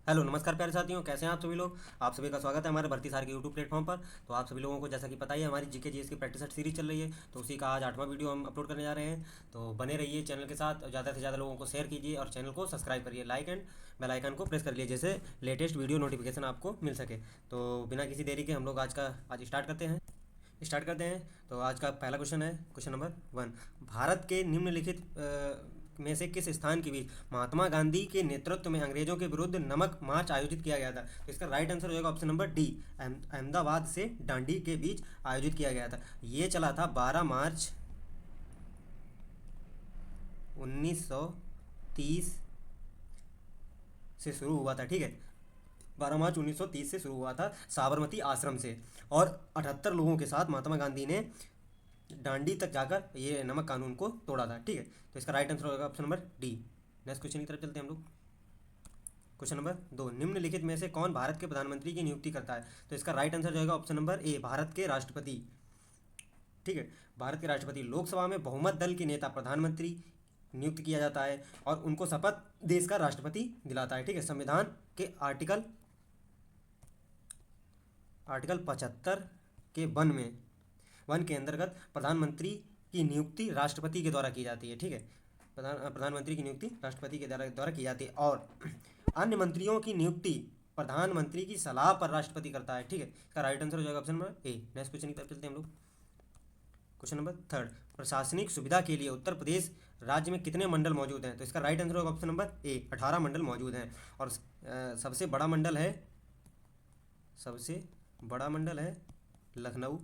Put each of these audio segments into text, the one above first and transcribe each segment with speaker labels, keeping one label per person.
Speaker 1: Hello नमस्कार प्यारे साथियों, कैसे हैं आप सभी लोग। आप सभी का स्वागत है हमारे भर्ती सार के यूट्यूब प्लेटफॉर्म पर। तो आप सभी लोगों को जैसा कि पता ही है, हमारी जीके जीएस की प्रैक्टिस सेट सीरीज चल रही है। तो उसी का आज 8वां वीडियो हम अपलोड करने जा रहे हैं। तो बने रहिए चैनल के साथ, ज़्यादा से ज़्यादा लोगों को शेयर कीजिए और चैनल को सब्सक्राइब करिए, लाइक एंड बेल आइकन को प्रेस कर लिए, जैसे लेटेस्ट वीडियो नोटिफिकेशन आपको मिल सके। तो बिना किसी देरी के हम लोग आज स्टार्ट करते हैं। तो आज का पहला क्वेश्चन है, क्वेश्चन नंबर 1। भारत के निम्नलिखित में से किस स्थान के बीच महात्मा गांधी के नेतृत्व में अंग्रेजों के विरुद्ध नमक मार्च आयोजित किया गया था। तो इसका राइट आंसर हो जाएगा ऑप्शन नंबर डी, अहमदाबाद से दांडी के बीच आयोजित किया गया था। ये चला था 12 मार्च 1930 से शुरू हुआ था। ठीक है, 12 मार्च 1930 से शुरू हुआ था साबरमती आश्रम से। और 78 लोगों के साथ महात्मा गांधी ने दांडी तक जाकर ये नमक कानून को तोड़ा था। ठीक है, तो इसका राइट आंसर होगा option number D. Next question की तरफ चलते हैं हम लोग। क्वेश्चन नंबर 2, निम्नलिखित में से कौन भारत के प्रधानमंत्री की नियुक्ति करता है। तो इसका राइट आंसर जाएगा ऑप्शन नंबर ए, भारत के राष्ट्रपति। ठीक है, भारत के राष्ट्रपति। लोकसभा में बहुमत दल के नेता प्रधानमंत्री नियुक्त किया जाता है और उनको शपथ देश का राष्ट्रपति दिलाता है। ठीक है, संविधान के आर्टिकल 75 के वन के अंतर्गत प्रधानमंत्री की नियुक्ति राष्ट्रपति के द्वारा की जाती है। ठीक है, प्रधानमंत्री की नियुक्ति राष्ट्रपति के द्वारा की जाती है और अन्य मंत्रियों की नियुक्ति प्रधानमंत्री की सलाह पर राष्ट्रपति करता है। ठीक है, इसका राइट आंसर हो जाएगा option number A. Next question की तरफ चलते हैं हम लोग। क्वेश्चन नंबर 3, प्रशासनिक सुविधा के लिए उत्तर प्रदेश राज्य में कितने मंडल मौजूद हैं। तो इसका राइट आंसर होगा ऑप्शन नंबर ए, 18 मंडल मौजूद हैं। और सबसे बड़ा मंडल है लखनऊ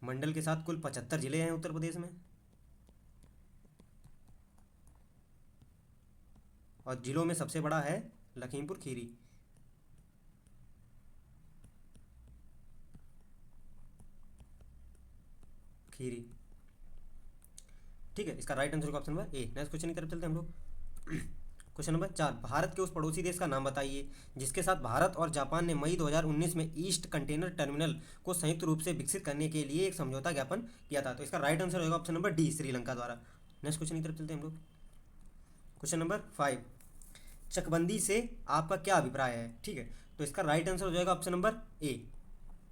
Speaker 1: मंडल के साथ। कुल 75 जिले हैं उत्तर प्रदेश में। और जिलों में सबसे बड़ा है लखीमपुर खीरी। ठीक है, इसका राइट आंसर होगा option number A. Next question की तरफ चलते हैं हम लोग। क्वेश्चन नंबर 4, भारत के उस पड़ोसी देश का नाम बताइए जिसके साथ भारत और जापान ने मई 2019 में ईस्ट कंटेनर टर्मिनल को संयुक्त रूप से विकसित करने के लिए एक समझौता ज्ञापन किया था। तो इसका राइट आंसर होगा ऑप्शन नंबर डी, श्रीलंका द्वारा। नेक्स्ट क्वेश्चन की तरफ चलते हैं हम लोग। क्वेश्चन नंबर 5, चकबंदी से आपका क्या अभिप्राय है। ठीक है, तो इसका राइट आंसर हो जाएगा ऑप्शन नंबर ए,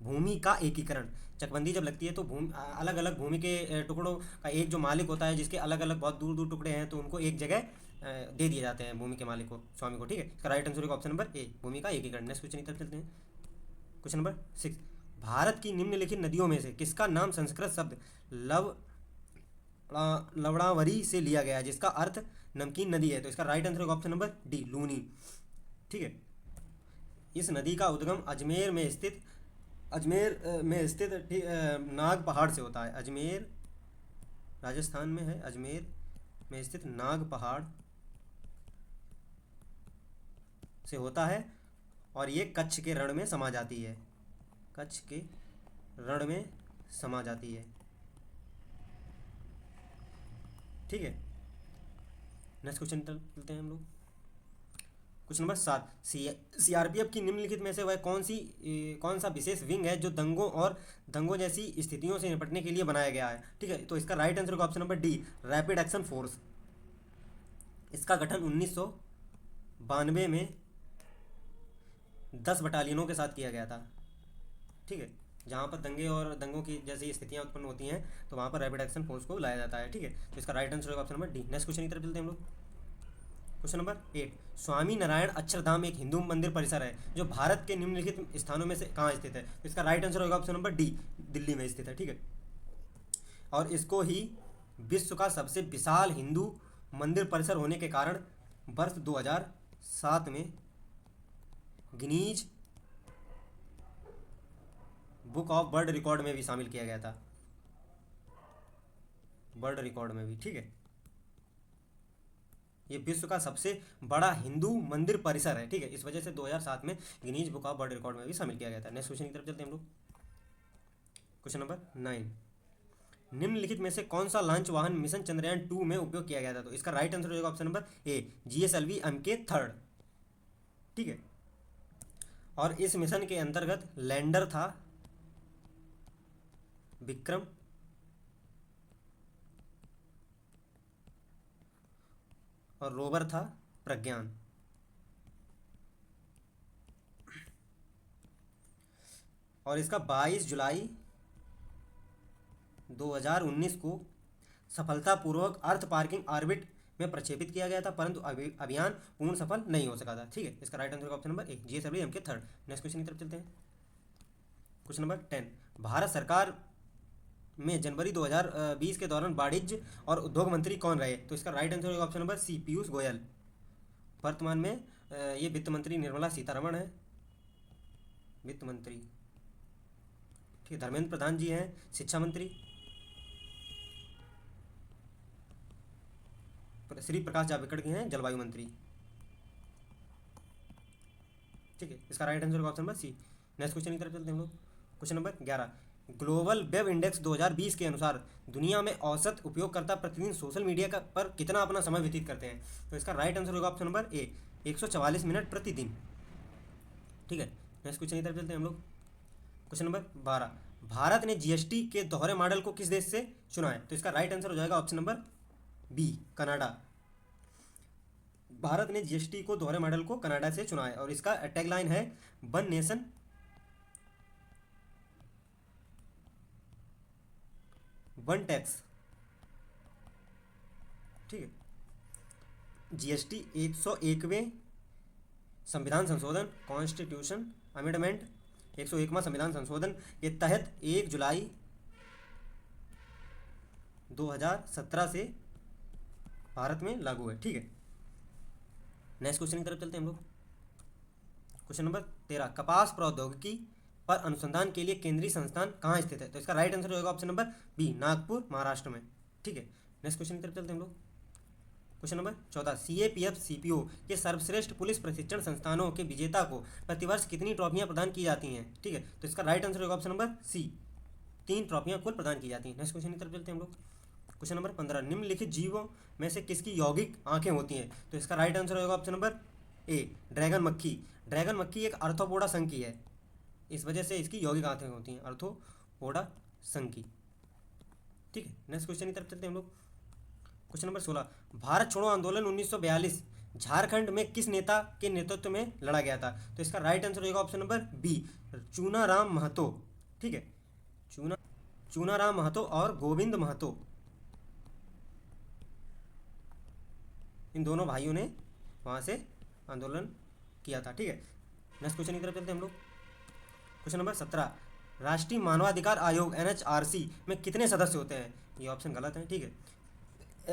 Speaker 1: भूमि का एकीकरण। चकबंदी जब लगती है तो अलग अलग भूमि के टुकड़ों का एक जो मालिक होता है, जिसके अलग अलग बहुत दूर दूर टुकड़े हैं, तो उनको एक जगह दे दिए जाते हैं भूमि के मालिक को, स्वामी को। ठीक है, इसका राइट आंसर होगा ऑप्शन नंबर ए, भूमि का एकीकरण। नेक्स्ट क्वेश्चन की तरफ चलते हैं। क्वेश्चन नंबर 6, भारत की निम्नलिखित नदियों में से किसका नाम संस्कृत शब्द लवणावरी से लिया गया है, जिसका अर्थ नमकीन नदी है। तो इसका राइट आंसर होगा ऑप्शन नंबर डी, लूनी। ठीक है, इस नदी का उद्गम अजमेर में स्थित नाग पहाड़ से होता है। अजमेर राजस्थान में है, अजमेर में स्थित नाग पहाड़ से होता है और ये कच्छ के रण में समा जाती है। कच्छ के रण में समा जाती है। ठीक है, नेक्स्ट क्वेश्चन चलते हैं हम लोग। क्वेश्चन नंबर 7, सीआरपीएफ की निम्नलिखित में से वह कौन सा विशेष विंग है जो दंगों जैसी स्थितियों से निपटने के लिए बनाया गया है। ठीक है, तो इसका राइट आंसर होगा option number D, rapid action force. इसका गठन 1992 में 10 बटालियनों के साथ किया गया था। ठीक है, जहाँ पर दंगों की जैसी स्थितियाँ उत्पन्न होती हैं, तो वहाँ पर रैपिड एक्शन फोर्स को बुलाया जाता है। ठीक है, तो इसका राइट आंसर होगा option number D. Next question की तरफ चलते हैं हम लोग। क्वेश्चन नंबर 8, स्वामी नारायण अक्षरधाम एक हिंदू मंदिर परिसर है जो भारत के निम्नलिखित स्थानों में से कहाँ स्थित है। तो इसका राइट आंसर होगा ऑप्शन नंबर डी, दिल्ली में स्थित है। ठीक है, और इसको ही विश्व का सबसे विशाल हिंदू मंदिर परिसर होने के कारण वर्ष 2007 में Guinness book of world record में भी शामिल किया गया था, वर्ल्ड रिकॉर्ड में भी। ठीक है, ये विश्व का सबसे बड़ा हिंदू मंदिर परिसर है। ठीक है, इस वजह से 2007 में Guinness book of world record में भी शामिल किया गया था। नेक्स्ट क्वेश्चन की तरफ चलते हैं हम लोग। क्वेश्चन नंबर 9, निम्नलिखित में से कौन सा लॉन्च वाहन मिशन चंद्रयान 2 में उपयोग किया गया था। तो इसका राइट आंसर हो जाएगा option number A, GSLV MK3। ठीक है, और इस मिशन के अंतर्गत लैंडर था विक्रम और रोवर था प्रज्ञान। और इसका 22 जुलाई 2019 को सफलतापूर्वक अर्थ पार्किंग ऑर्बिट में प्रक्षेपित किया गया था, परंतु अभियान पूर्ण सफल नहीं हो सका था। ठीक है, इसका राइट आंसर का ऑप्शन नंबर ए, GSLV के थर्ड। नेक्स्ट क्वेश्चन की तरफ चलते हैं। क्वेश्चन नंबर 10, भारत सरकार में जनवरी 2020 के दौरान वाणिज्य और उद्योग मंत्री कौन रहे? तो इसका राइट आंसर होगा option number C, Piyush Goyal. वर्तमान में ये वित्त मंत्री निर्मला सीतारमण है, वित्त मंत्री। ठीक है, धर्मेंद्र प्रधान जी हैं शिक्षा मंत्री। श्री प्रकाश जावड़ेकर जी हैं जलवायु मंत्री। ठीक है, इसका राइट आंसर होगा option number C. Next question की तरफ चलते हैं हम लोग। Question number 11, global web index 2020 के अनुसार दुनिया में औसत उपयोगकर्ता प्रतिदिन सोशल मीडिया पर कितना अपना समय व्यतीत करते हैं? तो इसका राइट आंसर होगा ऑप्शन नंबर ए, 144 मिनट प्रतिदिन। ठीक है, नेक्स्ट क्वेश्चन की तरफ चलते हैं हम लोग। क्वेश्चन नंबर 12, भारत ने जीएसटी के दोहरे मॉडल को किस देश से चुना है? तो इसका राइट आंसर हो जाएगा ऑप्शन नंबर बी, कनाडा। भारत ने जीएसटी को दोहरे मॉडल को कनाडा से चुना है और इसका टैगलाइन है वन नेशन वन टैक्स। ठीक है, जीएसटी 101वें संविधान संशोधन, कॉन्स्टिट्यूशन अमेंडमेंट, 101वां संविधान संशोधन के तहत 1 जुलाई 2017 से भारत में लागू है। ठीक है, नेक्स्ट क्वेश्चन की तरफ चलते हैं हम लोग। क्वेश्चन नंबर 13, कपास प्रौद्योगिकी पर अनुसंधान के लिए केंद्रीय संस्थान कहाँ स्थित है? तो इसका राइट आंसर होगा option number B, Nagpur, Maharashtra में। ठीक है, नेक्स्ट क्वेश्चन की तरफ चलते हैं हम लोग। क्वेश्चन नंबर 14, CAPF CPO के सर्वश्रेष्ठ पुलिस प्रशिक्षण संस्थानों के विजेता को प्रतिवर्ष कितनी ट्रॉफियां प्रदान की जाती हैं? ठीक है, तो इसका राइट आंसर होगा ऑप्शन नंबर सी, 3 ट्रॉफियां कुल प्रदान की जाती हैं। नेक्स्ट क्वेश्चन की तरफ चलते हैं हम लोग। क्वेश्चन नंबर 15, निम्नलिखित जीवों में से किसकी यौगिक आंखें होती हैं? तो इसका राइट आंसर होगा ऑप्शन नंबर ए, ड्रैगन मक्खी। ड्रैगन मक्खी एक अर्थोपोडा संघ की है, इस वजह से इसकी यौगिक आंखें होती हैं, अर्थोपोडा संघ की। ठीक है, नेक्स्ट क्वेश्चन की तरफ चलते हैं हम लोग। क्वेश्चन नंबर 16, भारत छोड़ो आंदोलन 1942 झारखंड में किस नेता के नेतृत्व में लड़ा गया था? तो इसका राइट आंसर होगा option number B, Chunaram Mahato. ठीक है, चूनाराम महतो और गोविंद महतो, इन दोनों भाइयों ने वहाँ से आंदोलन किया था। ठीक है, नेक्स्ट क्वेश्चन की तरफ चलते हैं हम लोग। क्वेश्चन नंबर 17, राष्ट्रीय मानवाधिकार आयोग NHRC में कितने सदस्य होते हैं? ये ऑप्शन गलत है। ठीक है,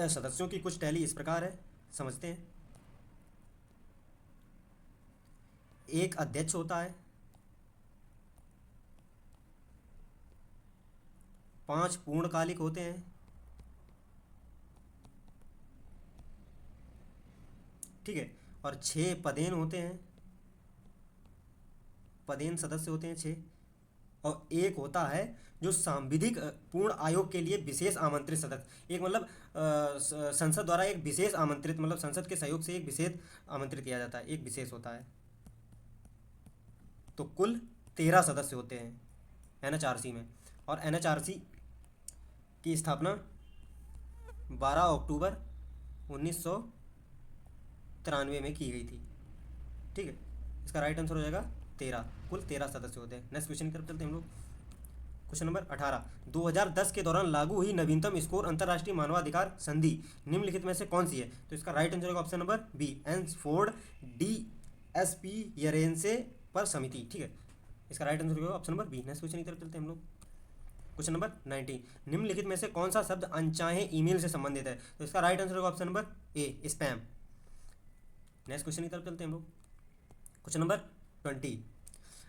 Speaker 1: सदस्यों की कुछ टैली इस प्रकार है, समझते हैं। एक अध्यक्ष होता है, 5 पूर्णकालिक होते हैं, ठीक है, और 6 पदेन होते हैं, पदेन सदस्य होते हैं 6, और एक होता है जो सांविधिक पूर्ण आयोग के लिए विशेष आमंत्रित सदस्य। एक मतलब संसद द्वारा एक विशेष आमंत्रित, मतलब संसद के सहयोग से एक विशेष आमंत्रित किया जाता है, एक विशेष होता है। तो कुल 13 सदस्य होते हैं NHRC में, और NHRC की स्थापना 12 अक्टूबर 1993 में की गई थी। ठीक है, इसका राइट आंसर हो जाएगा 13, कुल 13 सदस्य होते हैं। नेक्स्ट क्वेश्चन की तरफ चलते हैं हम लोग। क्वेश्चन नंबर 18, 2010 के दौरान लागू हुई नवीनतम स्कोर अंतर्राष्ट्रीय मानवाधिकार संधि निम्नलिखित में से कौन सी है? तो इसका राइट आंसर होगा option number B, enforced disappearances पर समिति। ठीक है, इसका राइट आंसर होगा option number B. Next question की तरफ चलते हैं हम लोग। क्वेश्चन नंबर 19, निम्नलिखित में से कौन सा शब्द अनचाहे ईमेल से संबंधित है? तो इसका राइट आंसर होगा option number A, spam. Next question की तरफ चलते हैं हम लोग। क्वेश्चन नंबर 20,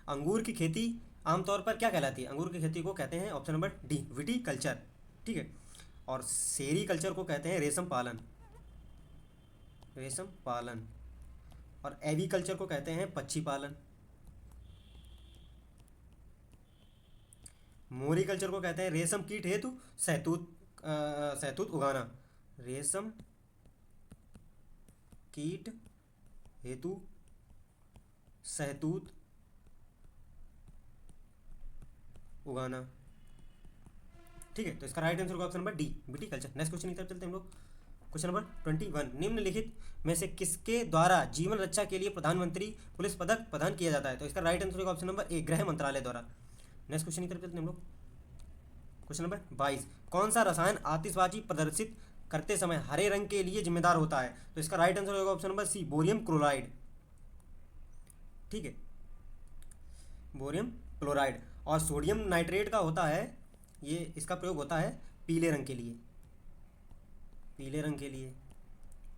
Speaker 1: अंगूर की खेती आमतौर पर क्या कहलाती है? अंगूर की खेती को कहते हैं option number D, witty culture. ठीक है, और सेरी कल्चर को कहते हैं रेशम पालन, रेशम पालन, और एवी कल्चर को कहते हैं पक्षी पालन, मोरी कल्चर को कहते हैं रेशम कीट हेतु शहतूत उगाना, रेशम कीट हेतु शहतूत उगाना। ठीक है, तो इसका राइट आंसर होगा option number D, viticulture. Next question की तरफ चलते हैं हम लोग। क्वेश्चन नंबर 21, निम्नलिखित में से किसके द्वारा जीवन रक्षा के लिए प्रधानमंत्री पुलिस पदक प्रदान किया जाता है? तो इसका राइट आंसर होगा ऑप्शन नंबर ए, गृह मंत्रालय द्वारा। नेक्स्ट क्वेश्चन की तरफ चलते हैं हम लोग। क्वेश्चन नंबर 22, कौन सा रसायन आतिशबाजी प्रदर्शित करते समय हरे रंग के लिए जिम्मेदार होता है? तो इसका राइट आंसर होगा option number C, barium chloride. ठीक है, बोरियम क्लोराइड। और सोडियम नाइट्रेट का होता है, ये इसका प्रयोग होता है पीले रंग के लिए, पीले रंग के लिए।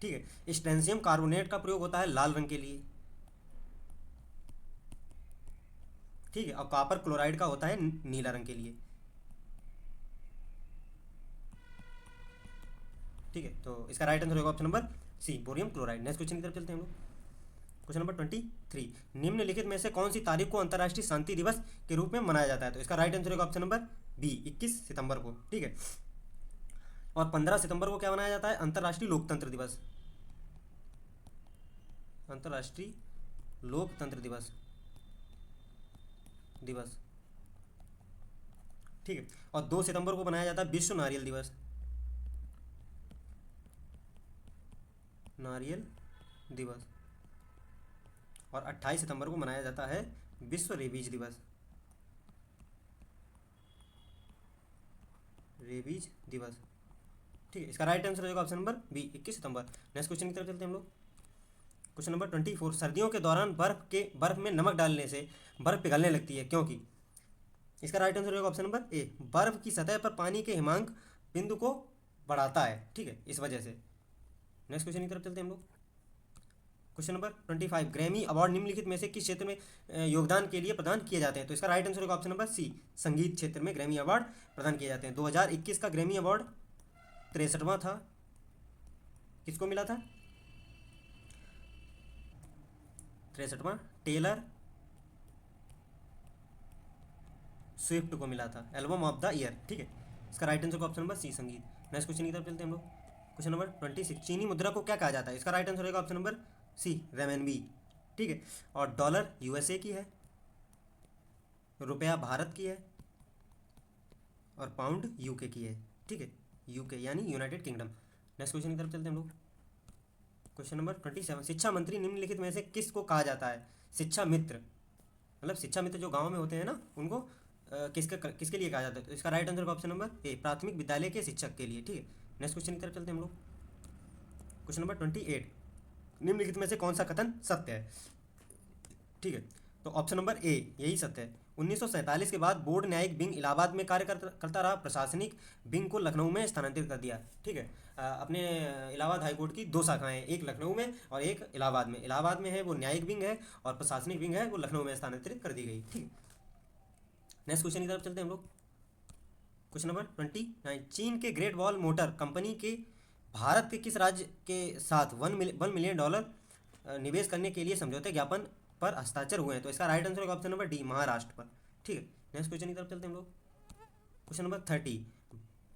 Speaker 1: ठीक है, स्टेंसियम कार्बोनेट का प्रयोग होता है लाल रंग के लिए। ठीक है, और कॉपर क्लोराइड का होता है नीला रंग के लिए। ठीक है, तो इसका राइट आंसर होगा option number C, barium chloride. Next question की तरफ चलते हैं हम लोग। क्वेश्चन नंबर 23, निम्नलिखित में से कौन सी तारीख को अंतर्राष्ट्रीय शांति दिवस के रूप में मनाया जाता है? तो इसका राइट आंसर होगा ऑप्शन नंबर बी, 21 सितंबर को। ठीक है, और 15 सितंबर को क्या मनाया जाता है? अंतर्राष्ट्रीय लोकतंत्र दिवस, अंतर्राष्ट्रीय लोकतंत्र दिवस। ठीक है, और 2 सितंबर को मनाया जाता है विश्व नारियल दिवस, नारियल दिवस। और 28 सितंबर को मनाया जाता है विश्व रेबीज दिवस, रेबीज दिवस। ठीक है, इसका राइट आंसर होगा ऑप्शन नंबर बी, 21 सितंबर। नेक्स्ट क्वेश्चन की तरफ चलते हैं हम लोग। क्वेश्चन नंबर 24, सर्दियों के दौरान बर्फ में नमक डालने से बर्फ पिघलने लगती है, क्योंकि? इसका राइट आंसर होगा ऑप्शन नंबर ए, बर्फ की सतह पर पानी के हिमांक बिंदु को बढ़ाता है। ठीक है, इस वजह से। नेक्स्ट क्वेश्चन की तरफ चलते हैं हम लोग। क्वेश्चन नंबर 25, ग्रैमी अवार्ड निम्नलिखित में से किस क्षेत्र में योगदान के लिए प्रदान किए जाते हैं? तो इसका राइट आंसर होगा ऑप्शन नंबर सी, संगीत क्षेत्र में ग्रैमी अवार्ड प्रदान किए जाते हैं। 2021 का ग्रैमी अवार्ड 63वां था, किसको मिला था? 63वां टेलर स्विफ्ट को मिला था, एल्बम ऑफ द ईयर। ठीक है, इसका राइट आंसर होगा ऑप्शन नंबर सी, संगीत। नेक्स्ट क्वेश्चन की तरफ चलते हैं हम लोग। क्वेश्चन नंबर 26, चीनी मुद्रा को क्या कहा जाता है? इसका राइट आंसर होगा ऑप्शन नंबर सी, रेमनबी। ठीक है, और डॉलर यूएसए की है, रुपया भारत की है, और पाउंड यूके की है। ठीक है, यूके यानी यूनाइटेड किंगडम। नेक्स्ट क्वेश्चन की तरफ चलते हैं हम लोग। क्वेश्चन नंबर 27, शिक्षा मंत्री निम्नलिखित में से किसको कहा जाता है? शिक्षा मित्र, मतलब शिक्षा मित्र जो गांव में होते हैं ना, उनको किसके लिए कहा जाता है? तो इसका राइट आंसर का ऑप्शन नंबर ए, प्राथमिक विद्यालय के शिक्षक के लिए। ठीक है, नेक्स्ट क्वेश्चन की तरफ चलते हैं हम लोग। क्वेश्चन नंबर 28, निम्नलिखित में से कौन सा कथन सत्य है? ठीक है, तो ऑप्शन नंबर ए यही सत्य है। 1947 के बाद बोर्ड न्यायिक विंग इलाहाबाद में कार्य करता रहा, प्रशासनिक विंग को लखनऊ में स्थानांतरित कर दिया। ठीक है, अपने इलाहाबाद हाईकोर्ट की 2 शाखाएं हैं, एक लखनऊ में और एक इलाहाबाद में। इलाहाबाद में है वो न्यायिक विंग है, और प्रशासनिक विंग है वो लखनऊ में स्थानांतरित कर दी गई। ठीक है, नेक्स्ट क्वेश्चन की तरफ चलते हैं हम लोग। क्वेश्चन नंबर 29, चीन के ग्रेट वॉल मोटर कंपनी के भारत के किस राज्य के साथ $1 मिलियन निवेश करने के लिए समझौते ज्ञापन पर हस्ताक्षर हुए हैं? तो इसका राइट आंसर होगा ऑप्शन नंबर डी, महाराष्ट्र पर। ठीक है, नेक्स्ट क्वेश्चन की तरफ चलते हैं हम लोग। क्वेश्चन नंबर 30,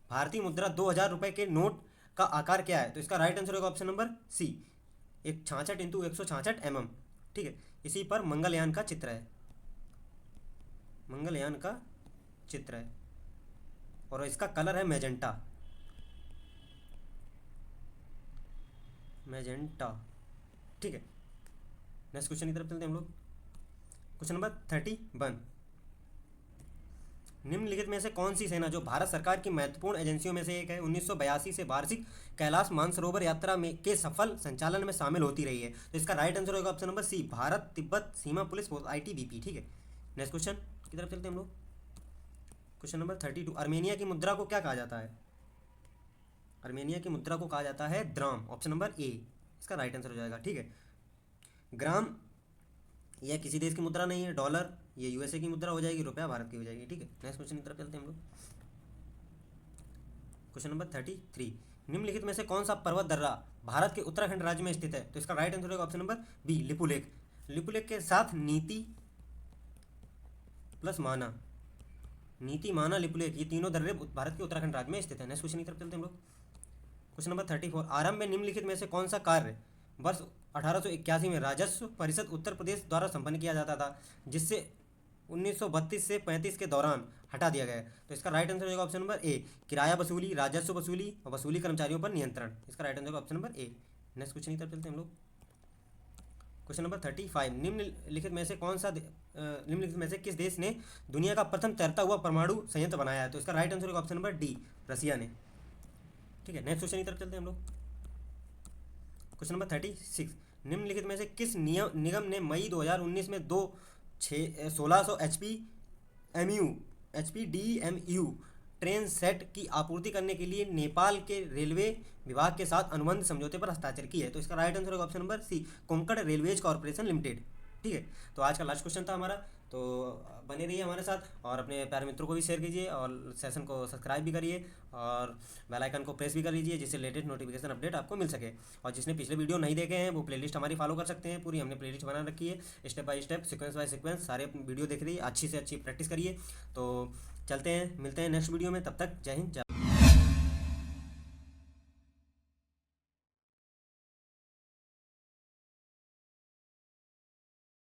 Speaker 1: भारतीय मुद्रा 2000 रुपये के नोट का आकार क्या है? तो इसका राइट आंसर होगा option number C, 166 into 166 mm। ठीक है, इसी पर मंगलयान का चित्र है, मंगलयान का चित्र है, और इसका कलर है मैजेंटा, मैजेंटा। ठीक है, नेक्स्ट क्वेश्चन की तरफ चलते हैं हम लोग। क्वेश्चन नंबर 31, निम्नलिखित में से कौन सी सेना, जो भारत सरकार की महत्वपूर्ण एजेंसियों में से एक है, 1982 से वार्षिक कैलाश मानसरोवर यात्रा में के सफल संचालन में शामिल होती रही है? तो इसका राइट आंसर होगा ऑप्शन नंबर सी, भारत तिब्बत सीमा पुलिस फोर्स, ITBP। ठीक है, नेक्स्ट क्वेश्चन की तरफ चलते हैं हम लोग। क्वेश्चन नंबर 32, अर्मेनिया की मुद्रा को क्या कहा जाता है? अर्मेनिया की मुद्रा को कहा जाता है द्राम, ऑप्शन नंबर ए इसका राइट आंसर हो जाएगा। ठीक है, ग्राम यह किसी देश की मुद्रा नहीं है, डॉलर ये यूएसए की मुद्रा हो जाएगी, रुपया भारत की हो जाएगी। ठीक है, नेक्स्ट क्वेश्चन की तरफ चलते हैं हम लोग। क्वेश्चन नंबर 33, निम्नलिखित में से कौन सा पर्वत दर्रा भारत के उत्तराखंड राज्य में स्थित है? तो इसका राइट आंसर होगा option number B, Lipulekh. Lipulekh के साथ नीति प्लस माना, नीति माना लिपुलेख, ये तीनों दर्रे भारत के उत्तराखंड राज्य में स्थित है। नेक्स्ट क्वेश्चन की तरफ चलते हैं हम लोग। क्वेश्चन नंबर 34, आरंभ में निम्नलिखित में से कौन सा कार्य वर्ष 1881 में राजस्व परिषद उत्तर प्रदेश द्वारा संपन्न किया जाता था, जिससे 1932 से 35 के दौरान हटा दिया गया? तो इसका राइट आंसर होगा ऑप्शन नंबर ए, किराया वसूली, राजस्व वसूली और वसूली कर्मचारियों पर नियंत्रण। इसका राइट आंसर होगा option number A. Next question की तरफ चलते हैं हम लोग। क्वेश्चन नंबर 35, निम्नलिखित में से निम्नलिखित में से किस देश ने दुनिया का प्रथम तैरता हुआ परमाणु संयंत्र बनाया है? तो इसका राइट आंसर होगा ऑप्शन नंबर डी, रसिया ने। ठीक है, नेक्स्ट क्वेश्चन की तरफ चलते हैं हम लोग। क्वेश्चन नंबर 36, निम्नलिखित में से किस निगम ने मई 2019 में 1600 HPDMU ट्रेन सेट की आपूर्ति करने के लिए नेपाल के रेलवे विभाग के साथ अनुबंध समझौते पर हस्ताक्षर की है? तो इसका राइट आंसर होगा option number C, Konkan railways corporation limited. ठीक है, तो आज का लास्ट क्वेश्चन था हमारा, तो बने रहिए हमारे साथ और अपने प्यारे मित्रों को भी शेयर कीजिए और सेशन को सब्सक्राइब भी करिए और बेल आइकन को प्रेस भी कर लीजिए, जिससे लेटेस्ट नोटिफिकेशन अपडेट आपको मिल सके। और जिसने पिछले वीडियो नहीं देखे हैं वो प्लेलिस्ट हमारी फॉलो कर सकते हैं, पूरी हमने प्लेलिस्ट बना रखी है, step by step, sequence by sequence सारे वीडियो देख रही है, अच्छी से अच्छी प्रैक्टिस करिए। तो चलते हैं, मिलते हैं नेक्स्ट वीडियो में, तब तक जय हिंद जय।